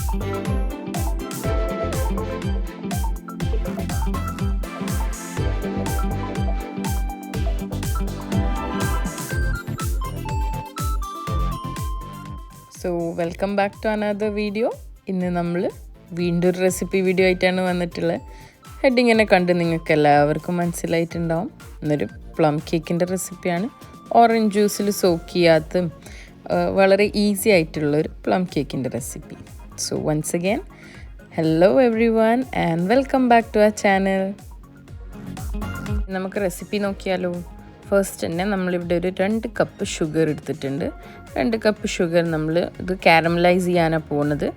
So welcome back to another video. ഇന്ന് നമ്മൾ വീണ്ടും ഒരു റെസിപ്പി വീഡിയോ ആയിട്ടാണ് വന്നിട്ടുള്ളത്. ഹെഡിങ്ങനെ കണ്ട് നിങ്ങൾക്ക് എല്ലാവർക്കും മനസ്സിലായിട്ടുണ്ടാവും. ഇന്നൊരു പ്ലം കേക്കിൻ്റെ റെസിപ്പിയാണ്. ഓറഞ്ച് ജ്യൂസിൽ സോക്ക് ചെയ്യാത്ത വളരെ ഈസി ആയിട്ടുള്ളൊരു പ്ലം കേക്കിൻ്റെ recipe. So once again hello everyone and welcome back to our channel. നമുക്ക് റെസിപ്പി നോക്കിയാലോ. ഫസ്റ്റ് തന്നെ നമ്മളിവിടെ ഒരു 2 കപ്പ് ഷുഗർ എടുത്തിട്ടുണ്ട്. 2 കപ്പ് ഷുഗർ നമ്മൾ ഇത് കാരമലൈസ് ചെയ്യാനാണ് പോകുന്നത്.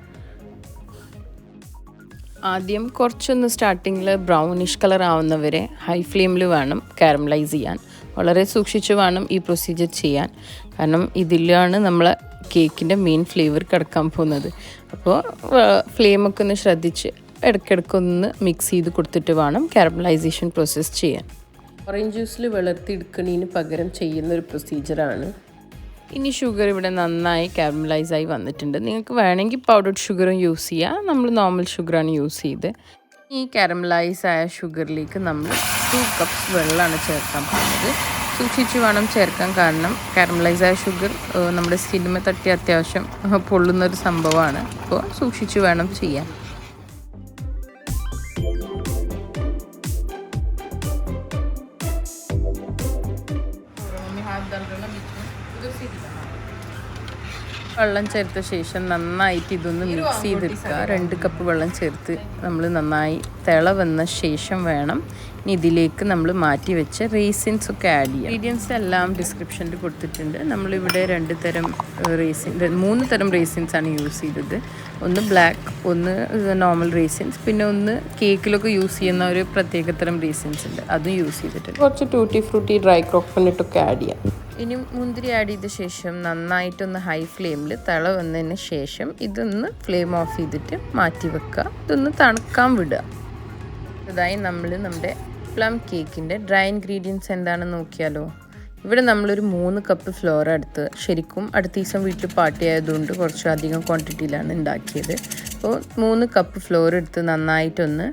ആദ്യം കുറച്ചൊന്ന് സ്റ്റാർട്ടിങ്ങിൽ ബ്രൗണിഷ് കളർ ആവുന്നവരെ ഹൈ ഫ്ലെയിമിൽ വേണം കാരമലൈസ് ചെയ്യാൻ. വളരെ സൂക്ഷിച്ച് വേണം ഈ പ്രൊസീജിയർ ചെയ്യാൻ. കാരണം ഇതിലാണ് നമ്മൾ കേക്കിൻ്റെ മെയിൻ ഫ്ലേവർ കിടക്കാൻ പോകുന്നത്. അപ്പോൾ ഫ്ലെയിമൊക്കെ ഒന്ന് ശ്രദ്ധിച്ച് ഇടയ്ക്കിടയ്ക്കൊന്ന് മിക്സ് ചെയ്ത് കൊടുത്തിട്ട് വേണം കാരമലൈസേഷൻ പ്രോസസ്സ് ചെയ്യാൻ. ഓറഞ്ച് ജ്യൂസിൽ വെള്ളത്തിയെടുക്കുന്നതിന് പകരം ചെയ്യുന്നൊരു പ്രൊസീജിയറാണ്. ഇനി ഷുഗർ ഇവിടെ നന്നായി കാരമലൈസായി വന്നിട്ടുണ്ട്. നിങ്ങൾക്ക് വേണമെങ്കിൽ പൗഡർഡ് ഷുഗറും യൂസ് ചെയ്യാം. നമ്മൾ നോർമൽ ഷുഗറാണ് യൂസ് ചെയ്ത്. ഈ കാരമലൈസ് ആയ ഷുഗറിലേക്ക് നമ്മൾ 2 കപ്സ് വെള്ളമാണ് ചേർക്കാൻ പോകുന്നത്. സൂക്ഷിച്ച് വേണം ചേർക്കാൻ. കാരണം കാരമലൈസ് ആയ ഷുഗർ നമ്മുടെ സ്കിന്നിൽ തട്ടി അത്യാവശ്യം പൊള്ളുന്നൊരു സംഭവമാണ്. അപ്പോൾ സൂക്ഷിച്ച് വേണം ചെയ്യാൻ. വെള്ളം ചേർത്ത ശേഷം നന്നായിട്ട് ഇതൊന്ന് മിക്സ് ചെയ്തെടുക്കുക. 2 കപ്പ് വെള്ളം ചേർത്ത് നമ്മൾ നന്നായി തിള വന്ന ശേഷം വേണം ഇനി ഇതിലേക്ക് നമ്മൾ മാറ്റി വെച്ച റേസിൻസ് ഒക്കെ ആഡ് ചെയ്യാം. ഇൻഗ്രീഡിയൻസ് എല്ലാം ഡിസ്ക്രിപ്ഷനിൽ കൊടുത്തിട്ടുണ്ട്. നമ്മളിവിടെ 3 തരം റേസിൻസ് ആണ് യൂസ് ചെയ്തത്. ഒന്ന് ബ്ലാക്ക്, ഒന്ന് നോർമൽ റേസിൻസ്, പിന്നെ ഒന്ന് കേക്കിലൊക്കെ യൂസ് ചെയ്യുന്ന ഒരു പ്രത്യേക തരം റേസിൻസ് ഉണ്ട്, അതും യൂസ് ചെയ്തിട്ടുണ്ട്. കുറച്ച് ടൂട്ടി ഫ്രൂട്ടി, ഡ്രൈ കോക്കനട്ടൊക്കെ ആഡ് ചെയ്യാം. ഇനി മുന്തിരി ആഡ് ചെയ്ത ശേഷം നന്നായിട്ടൊന്ന് ഹൈ ഫ്ലെയിമിൽ തിള വന്നതിന് ശേഷം ഇതൊന്ന് ഫ്ലെയിം ഓഫ് ചെയ്തിട്ട് മാറ്റി വെക്കുക. ഇതൊന്ന് തണുക്കാൻ വിടുക. അതായി നമ്മൾ നമ്മുടെ പ്ലം കേക്കിൻ്റെ ഡ്രൈ ഇൻഗ്രീഡിയൻസ് എന്താണെന്ന് നോക്കിയാലോ. ഇവിടെ നമ്മളൊരു 3 കപ്പ് ഫ്ലോർ എടുത്ത്, ശരിക്കും അടുത്ത ദിവസം വീട്ടിൽ പാർട്ടി ആയതുകൊണ്ട് കുറച്ച് അധികം ക്വാണ്ടിറ്റിയിലാണ് ഉണ്ടാക്കിയത്. അപ്പോൾ 3 കപ്പ് ഫ്ലോർ എടുത്ത് നന്നായിട്ടൊന്ന്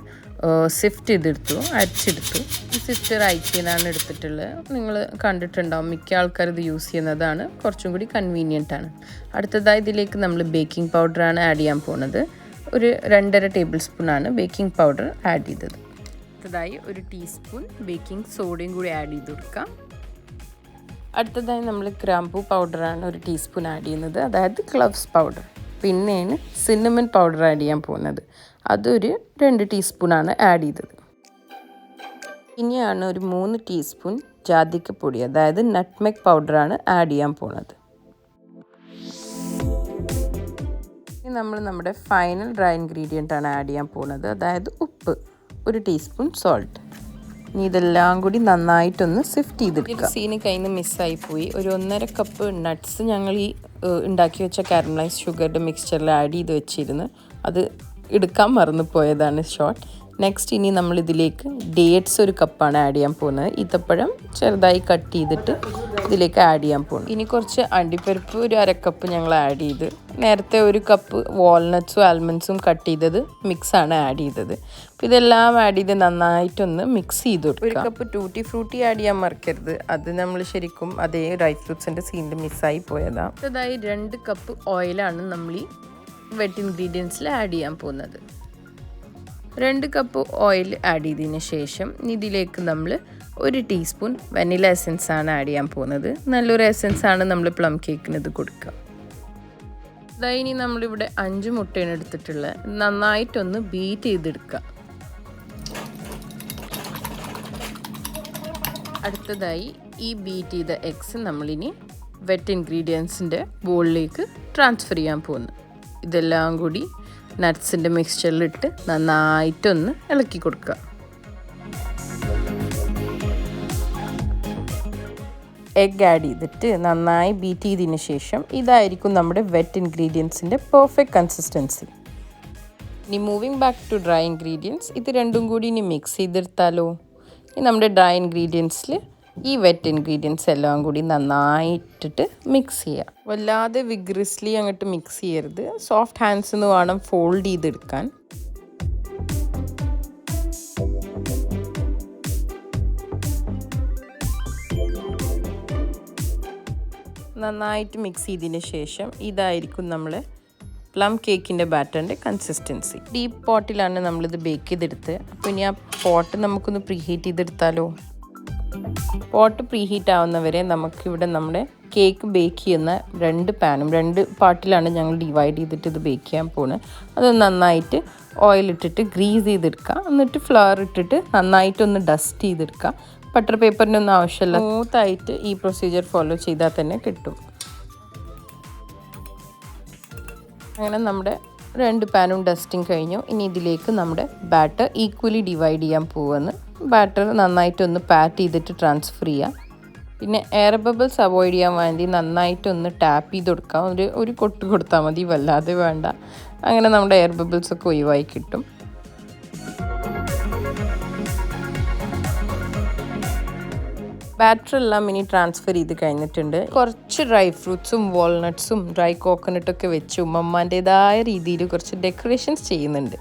സിഫ്റ്റ് ചെയ്തെടുത്തു, അരച്ചെടുത്തു. ഈ സിഫ്റ്റർ ഐക്കിയനാണ് എടുത്തിട്ടുള്ളത്. നിങ്ങൾ കണ്ടിട്ടുണ്ടാവും, മിക്ക ആൾക്കാർ ഇത് യൂസ് ചെയ്യുന്നതാണ്. കുറച്ചും കൂടി കൺവീനിയൻ്റ് ആണ്. അടുത്തതായി ഇതിലേക്ക് നമ്മൾ ബേക്കിംഗ് പൗഡറാണ് ആഡ് ചെയ്യാൻ പോകുന്നത്. ഒരു 2.5 ടേബിൾ സ്പൂണാണ് ബേക്കിംഗ് പൗഡർ ആഡ് ചെയ്തത്. അടുത്തതായി ഒരു ടീസ്പൂൺ ബേക്കിംഗ് സോഡയും കൂടി ആഡ് ചെയ്ത് കൊടുക്കാം. അടുത്തതായി നമ്മൾ ഗ്രാമ്പൂ പൗഡറാണ് ഒരു ടീസ്പൂൺ ആഡ് ചെയ്യുന്നത്, അതായത് ക്ലവ്സ് പൗഡർ. പിന്നെയാണ് സിന്നമൺ പൗഡർ ആഡ് ചെയ്യാൻ പോകുന്നത്. അതൊരു 2 ടീസ്പൂണാണ് ആഡ് ചെയ്തത്. ഇനിയാണ് ഒരു 3 ടീസ്പൂൺ ജാതിക്കപ്പൊടി, അതായത് നട്ട്മെഗ് പൗഡറാണ് ആഡ് ചെയ്യാൻ പോകുന്നത്. ഇനി നമ്മൾ നമ്മുടെ ഫൈനൽ ഡ്രൈ ഇൻഗ്രീഡിയൻ്റ് ആണ് ആഡ് ചെയ്യാൻ പോകുന്നത്, അതായത് ഉപ്പ്, 1 ടീസ്പൂൺ സോൾട്ട്. ഇനി ഇതെല്ലാം കൂടി നന്നായിട്ടൊന്ന് സിഫ്റ്റ് ചെയ്തെടുക്കുക. സീന് കയ്യിൽ നിന്ന് മിസ്സായിപ്പോയി. ഒരു 1.5 കപ്പ് നട്ട്സ് ഞങ്ങൾ ഈ ഉണ്ടാക്കി വെച്ച കാരമലൈസ് ഷുഗറിൻ്റെ മിക്സ്ചറിൽ ആഡ് ചെയ്ത് വെച്ചിരുന്നു. അത് എടുക്കാൻ മറന്നു പോയതാണ് ഷോർട്ട്. നെക്സ്റ്റ് ഇനി നമ്മളിതിലേക്ക് ഡേറ്റ്സ് 1 കപ്പാണ് ആഡ് ചെയ്യാൻ പോകുന്നത്. ഈത്തപ്പഴം ചെറുതായി കട്ട് ചെയ്തിട്ട് ഇതിലേക്ക് ആഡ് ചെയ്യാൻ പോകുന്നു. ഇനി കുറച്ച് അണ്ടിപ്പരിപ്പ് ഒരു 1/2 കപ്പ് ഞങ്ങൾ ആഡ് ചെയ്ത്, നേരത്തെ 1 കപ്പ് വാൾനട്ട്സും ആൽമണ്ട്സും കട്ട് ചെയ്തത് മിക്സാണ് ആഡ് ചെയ്തത്. അപ്പോൾ ഇതെല്ലാം ആഡ് ചെയ്ത് നന്നായിട്ടൊന്ന് മിക്സ് ചെയ്ത് കൊടുക്കുക. 1 കപ്പ് ടൂട്ടി ഫ്രൂട്ടി ആഡ് ചെയ്യാൻ മറക്കരുത്. അത് നമ്മൾ ശരിക്കും അതേ ഡ്രൈ ഫ്രൂട്ട്സിൻ്റെ സീനിൽ മിസ്സായി പോയതാണ്. അടുത്തതായി 2 കപ്പ് ഓയിലാണ് നമ്മൾ ഈ വെറ്റ് ഇൻഗ്രീഡിയൻസിൽ ആഡ് ചെയ്യാൻ പോകുന്നത്. 2 കപ്പ് ഓയിൽ ആഡ് ചെയ്തതിന് ശേഷം ഇതിലേക്ക് നമ്മൾ 1 ടീസ്പൂൺ വനില എസൻസ് ആണ് ആഡ് ചെയ്യാൻ പോകുന്നത്. നല്ലൊരു എസൻസ് ആണ് നമ്മൾ പ്ലം കേക്കിന് ഇത് കൊടുക്കുക. അതായത് ഇനി നമ്മളിവിടെ 5 മുട്ടയാണ് എടുത്തിട്ടുള്ളത്. നന്നായിട്ടൊന്ന് ബീറ്റ് ചെയ്തെടുക്കുക. അടുത്തതായി ഈ ബീറ്റ് ചെയ്ത എഗ്സ് നമ്മളിനി വെറ്റ് ഇൻഗ്രീഡിയൻസിൻ്റെ ബോളിലേക്ക് ട്രാൻസ്ഫർ ചെയ്യാൻ പോകുന്നു. ഇതെല്ലാം കൂടി നട്ട്സിൻ്റെ മിക്സ്ചറിലിട്ട് നന്നായിട്ടൊന്ന് ഇളക്കി കൊടുക്കുക. എഗ് ആഡ് ചെയ്തിട്ട് നന്നായി ബീറ്റ് ചെയ്തതിന് ശേഷം ഇതായിരിക്കും നമ്മുടെ വെറ്റ് ഇൻഗ്രീഡിയൻസിൻ്റെ പെർഫെക്റ്റ് കൺസിസ്റ്റൻസി. ഇനി moving back to dry ingredients, ഇത് രണ്ടും കൂടി ഇനി മിക്സ് ചെയ്തെടുത്താലോ. ഇനി നമ്മുടെ ഡ്രൈ ഇൻഗ്രീഡിയൻസിൽ ഈ വെറ്റ് ഇൻഗ്രീഡിയൻസ് എല്ലാം കൂടി നന്നായിട്ടിട്ട് മിക്സ് ചെയ്യുക. വല്ലാതെ വിഗ്രസ്ലി അങ്ങോട്ട് മിക്സ് ചെയ്യരുത്. സോഫ്റ്റ് ഹാൻഡ്സ് എന്ന് വേണം ഫോൾഡ് ചെയ്തെടുക്കാൻ. നന്നായിട്ട് മിക്സ് ചെയ്തതിന് ശേഷം ഇതായിരിക്കും നമ്മൾ പ്ലം കേക്കിൻ്റെ ബാറ്ററിൻ്റെ കൺസിസ്റ്റൻസി. ഡീപ്പ് പോട്ടിലാണ് നമ്മളിത് ബേക്ക് ചെയ്തെടുത്ത്. അപ്പോൾ ഇനി ആ പോട്ട് നമുക്കൊന്ന് പ്രീഹീറ്റ് ചെയ്തെടുത്താലോ? പോട്ട് പ്രീഹീറ്റ് ആവുന്നവരെ നമുക്കിവിടെ നമ്മുടെ കേക്ക് ബേക്ക് ചെയ്യുന്ന 2 പാനും 2 പാർട്ടിലാണ് ഞങ്ങൾ ഡിവൈഡ് ചെയ്തിട്ട് ഇത് ബേക്ക് ചെയ്യാൻ പോകുന്നത്. അത് നന്നായിട്ട് ഓയിലിട്ടിട്ട് ഗ്രീസ് ചെയ്തെടുക്കുക. എന്നിട്ട് ഫ്ലവർ ഇട്ടിട്ട് നന്നായിട്ടൊന്ന് ഡസ്റ്റ് ചെയ്തെടുക്കുക. ബട്ടർ പേപ്പറിൻ്റെ ഒന്നും ആവശ്യമില്ല. സ്മൂത്തായിട്ട് ഈ പ്രൊസീജിയർ ഫോളോ ചെയ്താൽ തന്നെ കിട്ടും. അങ്ങനെ നമ്മുടെ 2 പാനും ഡസ്റ്റിങ് കഴിഞ്ഞു. ഇനി ഇതിലേക്ക് നമ്മുടെ ബാറ്റർ ഈക്വലി ഡിവൈഡ് ചെയ്യാൻ പോകുമെന്ന്. ബാറ്റർ നന്നായിട്ടൊന്ന് പാറ്റ് ചെയ്തിട്ട് ട്രാൻസ്ഫർ ചെയ്യാം. പിന്നെ എയർ ബബിൾസ് അവോയ്ഡ് ചെയ്യാൻ വേണ്ടി നന്നായിട്ടൊന്ന് ടാപ്പ് ചെയ്ത് കൊടുക്കാം. ഒരു കൊട്ട് കൊടുത്താൽ മതി, വല്ലാതെ വേണ്ട. അങ്ങനെ നമ്മുടെ എയർ ബബിൾസൊക്കെ ഒഴിവായി കിട്ടും. ബാറ്ററെല്ലാം ഇനി ട്രാൻസ്ഫർ ചെയ്ത് കഴിഞ്ഞിട്ടുണ്ട്. കുറച്ച് ഡ്രൈ ഫ്രൂട്ട്സും വാൾനട്ട്സും ഡ്രൈ കോക്കനട്ടൊക്കെ വെച്ച് ഉമ്മമ്മേൻ്റെതായ രീതിയിൽ കുറച്ച് ഡെക്കറേഷൻസ് ചെയ്യുന്നുണ്ട്.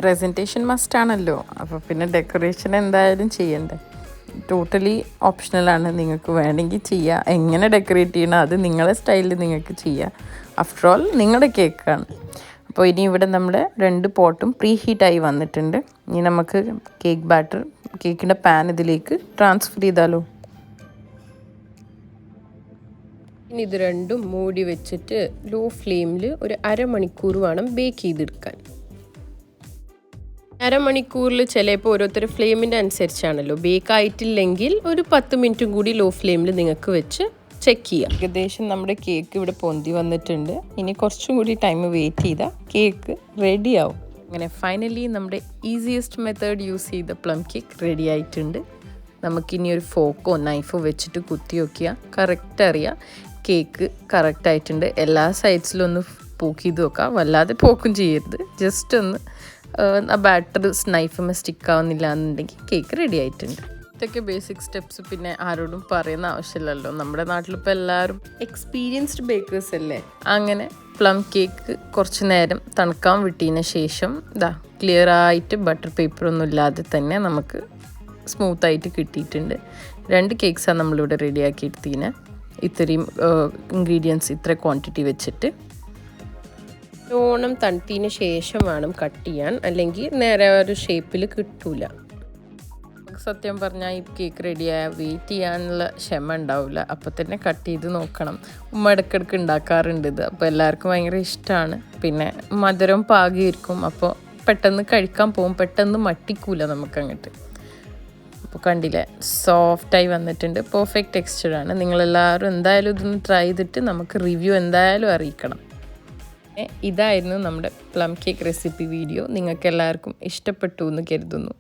പ്രസൻറ്റേഷൻ മസ്റ്റാണല്ലോ, അപ്പോൾ പിന്നെ ഡെക്കറേഷൻ എന്തായാലും ചെയ്യണ്ടേ. ടോട്ടലി ഓപ്ഷണലാണ്. നിങ്ങൾക്ക് വേണമെങ്കിൽ ചെയ്യുക. എങ്ങനെ ഡെക്കറേറ്റ് ചെയ്യണം അത് നിങ്ങളുടെ സ്റ്റൈലിൽ നിങ്ങൾക്ക് ചെയ്യുക. ആഫ്റ്റർ ഓൾ നിങ്ങളുടെ കേക്കാണ്. അപ്പോൾ ഇനി ഇവിടെ നമ്മുടെ 2 പോട്ടും പ്രീ ഹീറ്റായി വന്നിട്ടുണ്ട്. ഇനി നമുക്ക് കേക്ക് ബാറ്റർ കേക്കിൻ്റെ പാൻ ഇതിലേക്ക് ട്രാൻസ്ഫർ ചെയ്താലോ? ഇനി ഇത് രണ്ടും മൂടി വെച്ചിട്ട് ലോ ഫ്ലെയിമിൽ ഒരു അരമണിക്കൂർ വേണം ബേക്ക് ചെയ്തെടുക്കാൻ. അരമണിക്കൂറിൽ ചിലപ്പോൾ ഓരോരുത്തർ ഫ്ലെയിമിൻ്റെ അനുസരിച്ചാണല്ലോ. ബേക്ക് ആയിട്ടില്ലെങ്കിൽ ഒരു 10 മിനിറ്റും കൂടി ലോ ഫ്ലെയിമിൽ നിങ്ങൾക്ക് വെച്ച് ചെക്ക് ചെയ്യാം. ഏകദേശം നമ്മുടെ കേക്ക് ഇവിടെ പൊന്തി വന്നിട്ടുണ്ട്. ഇനി കുറച്ചും കൂടി ടൈം വെയിറ്റ് ചെയ്താൽ കേക്ക് റെഡിയാവും. അങ്ങനെ ഫൈനലി നമ്മുടെ ഈസിയസ്റ്റ് മെത്തേഡ് യൂസ് ചെയ്ത പ്ലം കേക്ക് റെഡി ആയിട്ടുണ്ട്. നമുക്കിനി ഒരു ഫോക്കോ നൈഫോ വെച്ചിട്ട് കുത്തി നോക്കിയാൽ കറക്റ്റ് അറിയാം കേക്ക് കറക്റ്റ് ആയിട്ടുണ്ട്. എല്ലാ സൈഡ്സിലും ഒന്ന് പോക്ക് ചെയ്ത് നോക്കാം. വല്ലാതെ പോക്കും ചെയ്യരുത്. ജസ്റ്റ് ഒന്ന് ആ ബാറ്റർ നൈഫുമ്മ സ്റ്റിക്ക് ആവുന്നില്ല എന്നുണ്ടെങ്കിൽ കേക്ക് റെഡി ആയിട്ടുണ്ട്. ഇതൊക്കെ ബേസിക് സ്റ്റെപ്സ് പിന്നെ ആരോടും പറയുന്ന ആവശ്യമില്ലല്ലോ. നമ്മുടെ നാട്ടിലിപ്പോൾ എല്ലാവരും എക്സ്പീരിയൻസ്ഡ് ബേക്കേഴ്സ് അല്ലേ. അങ്ങനെ പ്ലം കേക്ക് കുറച്ച് നേരം തണുക്കാൻ വിട്ടതിന് ശേഷം ക്ലിയർ ആയിട്ട് ബട്ടർ പേപ്പറൊന്നും ഇല്ലാതെ തന്നെ നമുക്ക് സ്മൂത്തായിട്ട് കിട്ടിയിട്ടുണ്ട്. 2 കേക്ക്സാണ് നമ്മളിവിടെ റെഡിയാക്കി എടുത്തതിന്. ഇത്രയും ഇൻഗ്രീഡിയൻസ് ഇത്ര ക്വാണ്ടിറ്റി വെച്ചിട്ട് ഓണം തണുത്തതിന് ശേഷം വേണം കട്ട് ചെയ്യാൻ, അല്ലെങ്കിൽ നേരെ ഒരു ഷേപ്പിൽ കിട്ടൂല. സത്യം പറഞ്ഞാൽ ഈ കേക്ക് റെഡിയായ വെയിറ്റ് ചെയ്യാനുള്ള ക്ഷമ ഉണ്ടാവില്ല. അപ്പോൾ തന്നെ കട്ട് ചെയ്ത് നോക്കണം. ഉമ്മ ഇടയ്ക്കിടയ്ക്ക് ഉണ്ടാക്കാറുണ്ട് ഇത്. അപ്പോൾ എല്ലാവർക്കും ഭയങ്കര ഇഷ്ടമാണ്. പിന്നെ മധുരം പാകിയിരിക്കും. അപ്പോൾ പെട്ടെന്ന് കഴിക്കാൻ പോകും. പെട്ടെന്ന് മട്ടിക്കൂല നമുക്കങ്ങോട്ട്. അപ്പോൾ കണ്ടില്ലേ, സോഫ്റ്റായി വന്നിട്ടുണ്ട്. പെർഫെക്റ്റ് ടെക്സ്ചറാണ്. നിങ്ങളെല്ലാവരും എന്തായാലും ഇതൊന്ന് ട്രൈ ചെയ്തിട്ട് നമുക്ക് റിവ്യൂ എന്തായാലും അറിയിക്കണം. ഇതായിരുന്നു നമ്മുടെ പ്ലം കേക്ക് റെസിപ്പി വീഡിയോ. നിങ്ങൾക്ക് എല്ലാവർക്കും ഇഷ്ടപ്പെട്ടു എന്ന് കരുതുന്നു.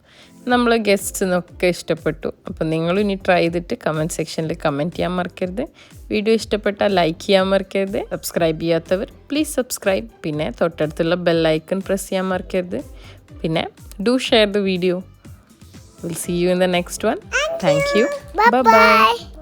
നമ്മൾ ഗസ്റ്റ്സിനൊക്കെ ഇഷ്ടപ്പെട്ടു. അപ്പോൾ നിങ്ങളും ഇനി ട്രൈ ചെയ്തിട്ട് കമൻറ്റ് സെക്ഷനിൽ കമൻറ്റ് ചെയ്യാൻ മറക്കരുത്. വീഡിയോ ഇഷ്ടപ്പെട്ടാൽ ലൈക്ക് ചെയ്യാൻ മറക്കരുത്. സബ്സ്ക്രൈബ് ചെയ്യാത്തവർ പ്ലീസ് സബ്സ്ക്രൈബ്. പിന്നെ തൊട്ടടുത്തുള്ള ബെൽ ഐക്കൺ പ്രസ് ചെയ്യാൻ മറക്കരുത്. പിന്നെ do share the video. We'll see you in the next one. Thank you. Bye-bye.